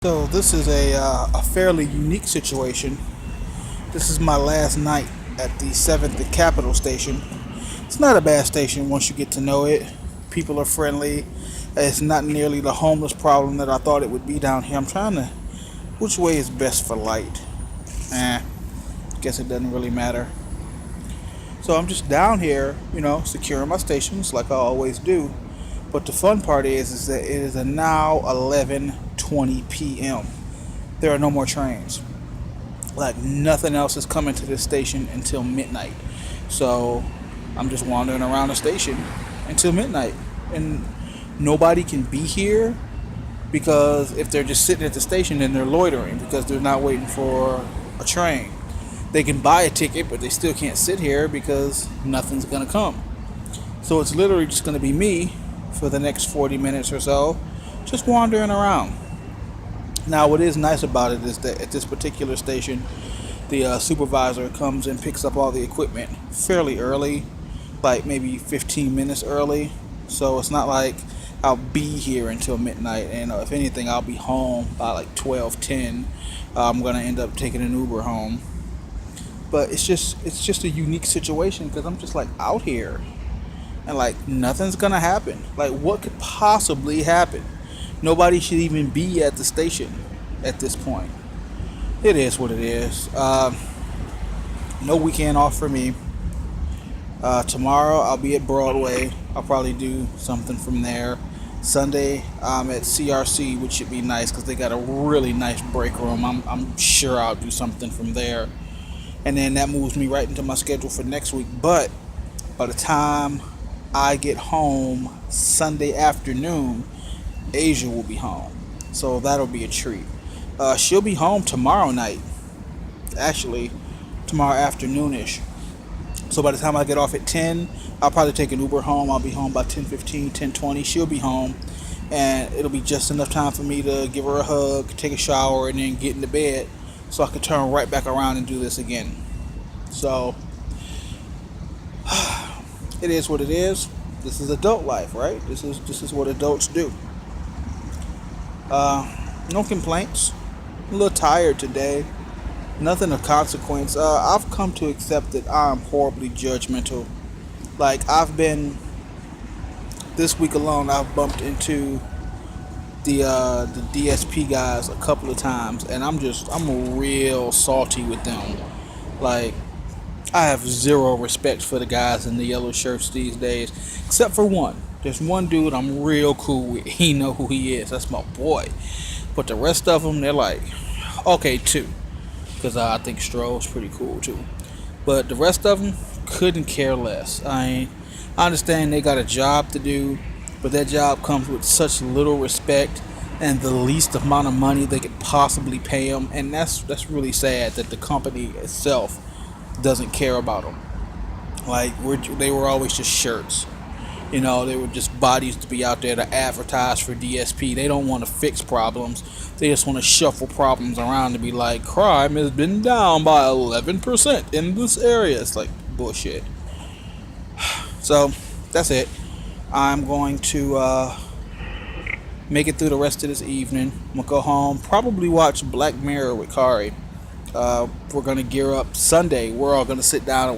So this is a fairly unique situation. This is my last night at the 7th and Capitol station. It's not a bad station once you get to know it. People are friendly. It's not nearly the homeless problem that I thought it would be down here. I'm trying to, which way is best for light? Guess it doesn't really matter. So I'm just down here, securing my stations like I always do. But the fun part is that it is now 11:20 p.m. There are no more trains. Like nothing else is coming to this station until midnight. So I'm just wandering around the station until midnight, and nobody can be here because if they're just sitting at the station, then they're loitering because they're not waiting for a train. They can buy a ticket, but they still can't sit here because nothing's gonna come. So it's literally just gonna be me for the next 40 minutes or so, just wandering around. Now, what is nice about it is that at this particular station, the supervisor comes and picks up all the equipment fairly early, like maybe 15 minutes early. So it's not like I'll be here until midnight, and if anything, I'll be home by like 12:10. I'm gonna end up taking an Uber home. But it's just a unique situation because I'm just like out here, and like nothing's gonna happen. Like, what could possibly happen? Nobody should even be at the station at this point. It is what it is. No weekend off for me. Tomorrow I'll be at Broadway. I'll probably do something from there. Sunday I'm at CRC, which should be nice because they got a really nice break room. I'm sure I'll do something from there. And then that moves me right into my schedule for next week. But by the time I get home Sunday afternoon, Asia will be home. So that'll be a treat. She'll be home tomorrow night. Actually, tomorrow afternoonish. So by the time I get off at 10, I'll probably take an Uber home. I'll be home by 10:15, 10:20. She'll be home. And it'll be just enough time for me to give her a hug, take a shower, and then get into bed so I can turn right back around and do this again. So it is what it is. This is adult life, right? This is what adults do. No complaints. A little tired today. Nothing of consequence. I've come to accept that I'm horribly judgmental. Like, this week alone, I've bumped into the DSP guys a couple of times, and I'm real salty with them. Like, I have zero respect for the guys in the yellow shirts these days, except for one. There's one dude I'm real cool with. He know who he is. That's my boy. But the rest of them, they're like, okay, two, because I think Stroh's pretty cool too. But the rest of them couldn't care less. I understand they got a job to do, but that job comes with such little respect and the least amount of money they could possibly pay them, and that's really sad that the company itself doesn't care about them. Like, they were always just shirts. They were just bodies to be out there to advertise for DSP. They don't want to fix problems. They just want to shuffle problems around to be like, crime has been down by 11% in this area. It's like bullshit. So that's it. I'm going to make it through the rest of this evening. I'm going to go home, probably watch Black Mirror with Kari. We're going to gear up Sunday. We're all going to sit down and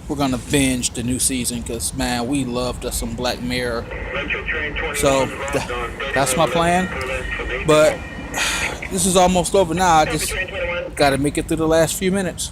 we're gonna binge the new season because, man, we loved us some Black Mirror. So that's my plan. But this is almost over now. I just gotta make it through the last few minutes.